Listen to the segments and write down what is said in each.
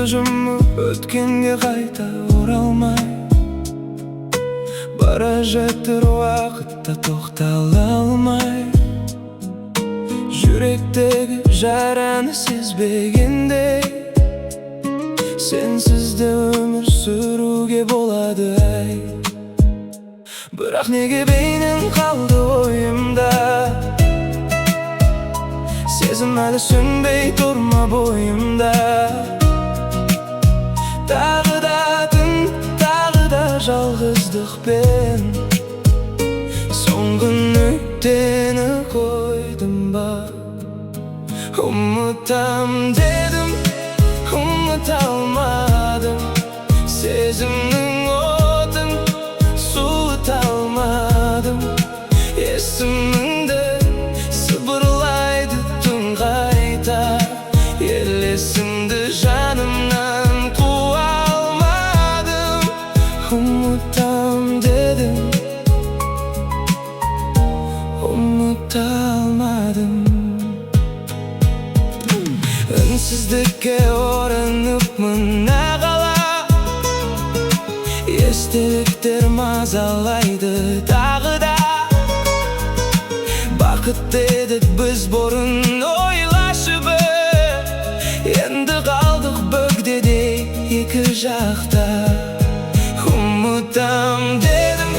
жұмып өткенге қайта оралмай, бара жатыр уақытта тоқтала алмай. Жүректегі жараны сезбегендей, сенсіз де өмір сүруге болады ай. Бірақ неге бейнең қалды ойымда, сезім әлі сөнбей тұр ма бойымда. Тағы да түн, тағы да жалғыздықпен соңғы нүктені қойдым ба. Ұмытам дедім, ұмыта алмадым, сезімнің отын суыта алмадым. Есіміңді сыбырлайды түн қайта, елесіңді жанымнан қуа алмадым. Ұмытам дедім, ұмыта алмадым. Үнсіздікке оранып мына қала, естеліктер мазалайды тағы да. Бақыт едік біз бұрын, ойлашы бір, енді қалдық бөгдеде екі жақта. Ұмытам дедім,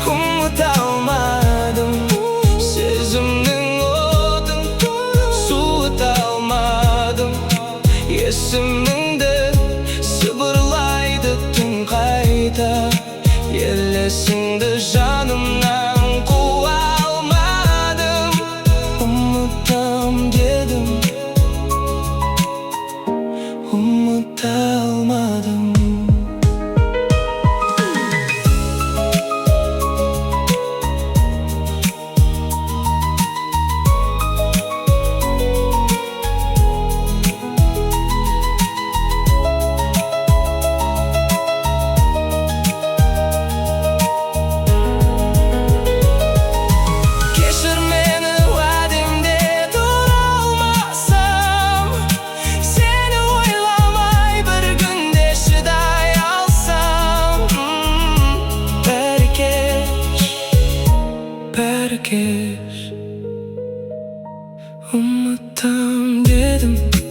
ұмыта алмадым, сезімнің отын суыта алмадым. Есіміңді сыбырлайды түн қайта, елесіңді жанымнан қуа алмадым. Ұмытам дедім, ұмыта алмадым. Ұмытам дедім.